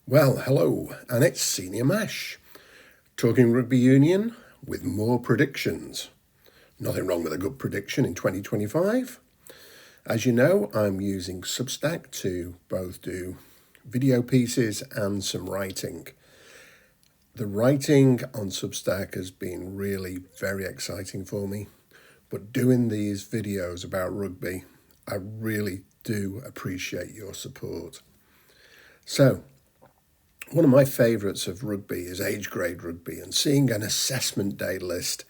Well, hello, and it's Senior Mash, talking rugby union with more predictions. Nothing wrong with a good prediction in 2025. As you know, I'm using Substack to both do video pieces and some writing. The writing on Substack has been really very exciting for me, but doing these videos about rugby, I really do appreciate your support. So, one of my favourites of rugby is age grade rugby, and seeing an assessment day list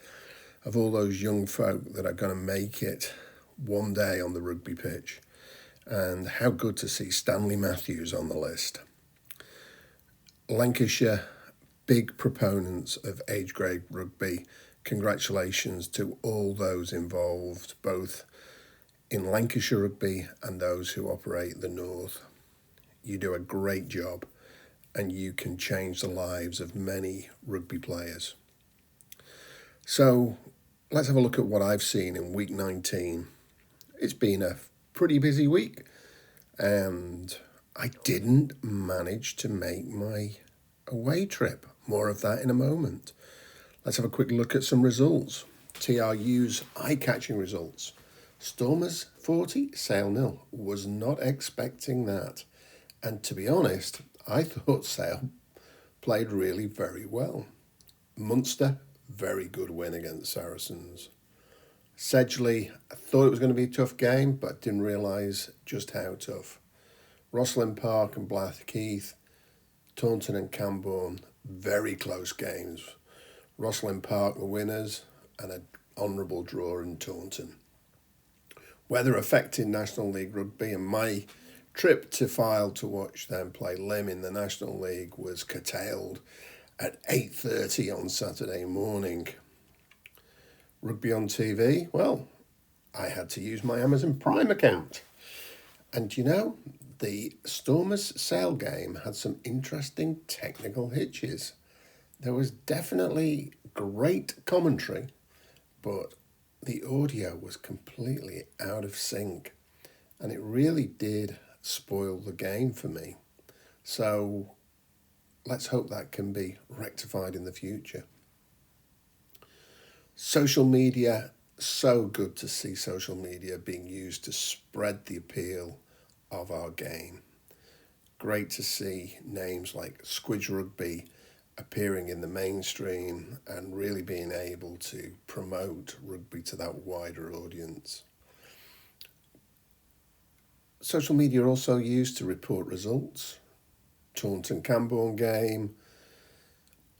of all those young folk that are going to make it one day on the rugby pitch, and how good to see Stanley Matthews on the list. Lancashire, big proponents of age grade rugby. Congratulations to all those involved, both in Lancashire rugby and those who operate the North. You do a great job, and you can change the lives of many rugby players. So let's have a look at what I've seen in week 19. It's been a pretty busy week, and I didn't manage to make my away trip. More of that in a moment. Let's have a quick look at some results. TRU's eye-catching results. Stormers 40, Sale 0. Was not expecting that. And to be honest, I thought Sale played really very well. Munster, very good win against Saracens. Sedgley, I thought it was going to be a tough game, but didn't realise just how tough. Rosslyn Park and Blackheath, Taunton and Camborne, very close games. Rosslyn Park the winners, and an honourable draw in Taunton. Weather affecting National League Rugby, and my trip to Fylde to watch them play Lymm in the National League was curtailed at 8:30 on Saturday morning. Rugby on TV, well, I had to use my Amazon Prime account. And you know, the Stormers Sale game had some interesting technical hitches. There was definitely great commentary, but the audio was completely out of sync, and it really did spoil the game for me. So let's hope that can be rectified in the future. Social media, so good to see social media being used to spread the appeal of our game. Great to see names like Squidge Rugby appearing in the mainstream and really being able to promote rugby to that wider audience. Social media are also used to report results. Taunton Camborne game,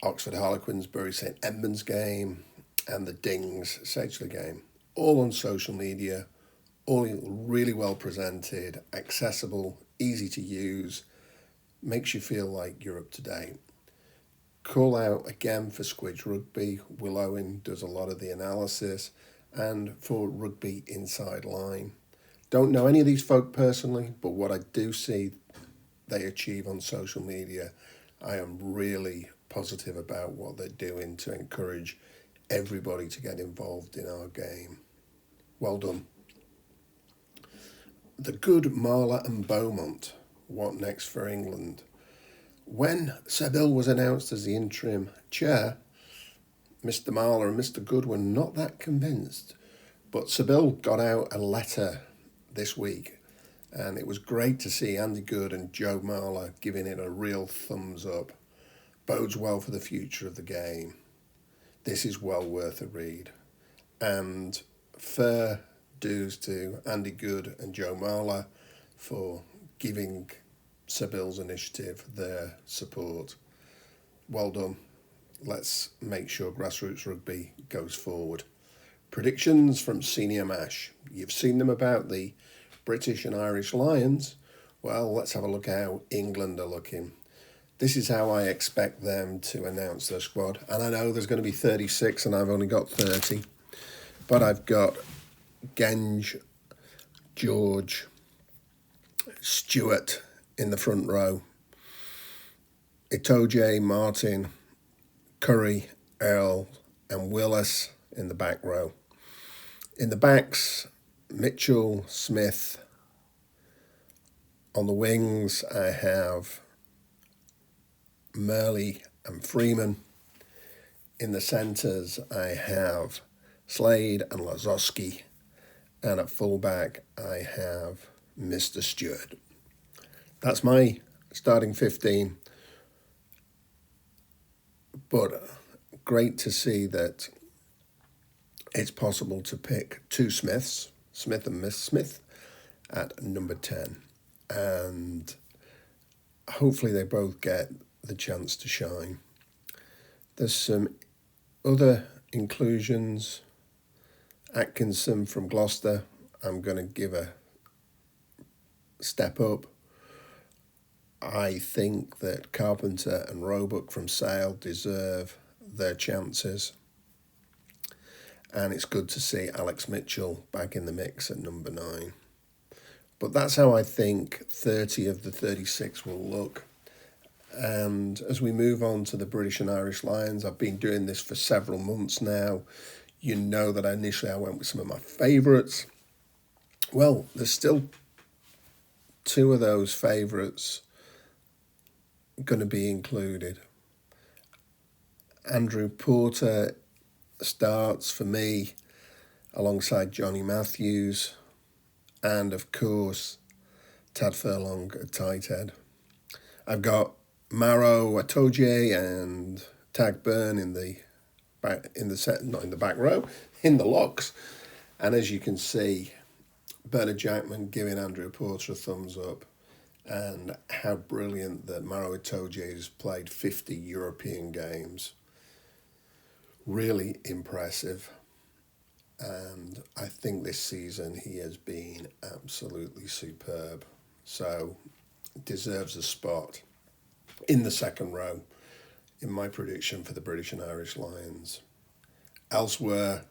Oxford Harlequins Bury St Edmunds game, and the Dings Sedgley game. All on social media, all really well presented, accessible, easy to use, makes you feel like you're up to date. Call out again for Squidge Rugby. Will Owen does a lot of the analysis, and for Rugby Inside Line. Don't know any of these folk personally, but what I do see they achieve on social media, I am really positive about what they're doing to encourage everybody to get involved in our game. Well done. The good Marler and Beaumont. What next for England? When Seville was announced as the interim chair, Mr. Marler and Mr. Good were not that convinced, but Seville got out a letter this week, and it was great to see Andy Good and Joe Marler giving it a real thumbs up. Bodes well for the future of the game. This is well worth a read. And fair dues to Andy Good and Joe Marler for giving Seville's initiative their support. Well done. Let's make sure grassroots rugby goes forward. Predictions from Senior Mash. You've seen them about the British and Irish Lions. Well, let's have a look at how England are looking. This is how I expect them to announce their squad. And I know there's going to be 36 and I've only got 30. But I've got Genge, George, Stewart in the front row, Itoje, Martin, Curry, Earl and Willis in the back row. In the backs, Mitchell, Smith. On the wings, I have Murley and Freeman. In the centres, I have Slade and Lazowski. And at fullback, I have Mr. Stewart. That's my starting 15. But great to see that it's possible to pick two Smiths, Smith and Miss Smith, at number 10. And hopefully they both get the chance to shine. There's some other inclusions. Atkinson from Gloucester, I'm going to give a step up. I think that Carpenter and Roebuck from Sale deserve their chances. And it's good to see Alex Mitchell back in the mix at number 9. But that's how I think 30 of the 36 will look. And as we move on to the British and Irish Lions, I've been doing this for several months now. You know that initially I went with some of my favourites. Well, there's still 2 of those favourites going to be included. Andrew Porter starts for me alongside Johnny Matthews, and of course Tad Furlong at tight head. I've got Maro Atoje and Tag Byrne in the back row, in the locks. And as you can see, Bernard Jackman giving Andrew Porter a thumbs up, and how brilliant that Maro Itoje has played 50 European games. Really impressive. And I think this season he has been absolutely superb. So deserves a spot in the second row in my prediction for the British and Irish Lions. Elsewhere,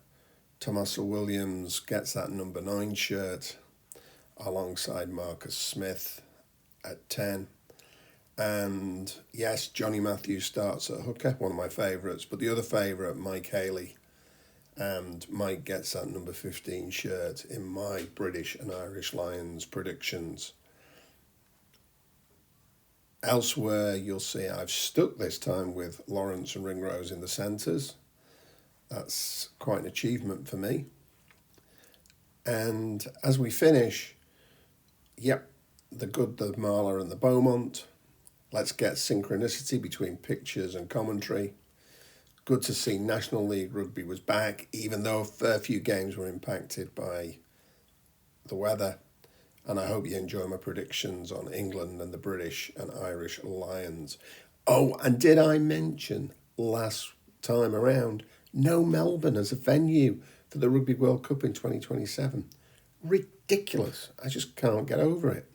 Tommaso Williams gets that number 9 shirt alongside Marcus Smith at 10. And yes, Johnny Matthews starts at hooker, one of my favourites, but the other favourite, Mike Haley. And Mike gets that number 15 shirt in my British and Irish Lions predictions. Elsewhere, you'll see I've stuck this time with Lawrence and Ringrose in the centres. That's quite an achievement for me. And as we finish, the good, the Marler and the Beaumont. Let's get synchronicity between pictures and commentary. Good to see National League Rugby was back, even though a fair few games were impacted by the weather. And I hope you enjoy my predictions on England and the British and Irish Lions. Oh, and did I mention last time around, no Melbourne as a venue for the Rugby World Cup in 2027. Ridiculous. I just can't get over it.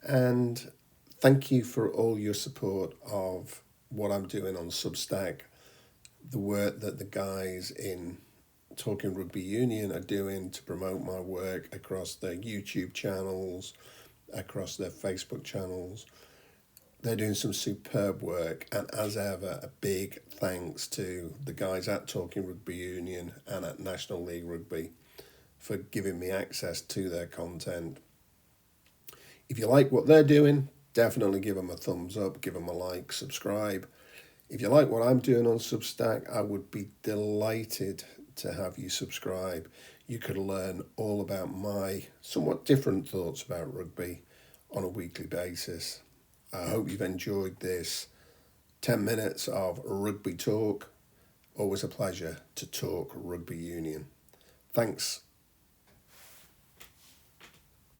And thank you for all your support of what I'm doing on Substack, the work that the guys in Talking Rugby Union are doing to promote my work across their YouTube channels, across their Facebook channels. They're doing some superb work, and as ever, a big thanks to the guys at Talking Rugby Union and at National League Rugby for giving me access to their content. If you like what they're doing, definitely give them a thumbs up, give them a like, subscribe. If you like what I'm doing on Substack, I would be delighted to have you subscribe. You could learn all about my somewhat different thoughts about rugby on a weekly basis. I hope you've enjoyed this 10 minutes of rugby talk. Always a pleasure to talk rugby union. Thanks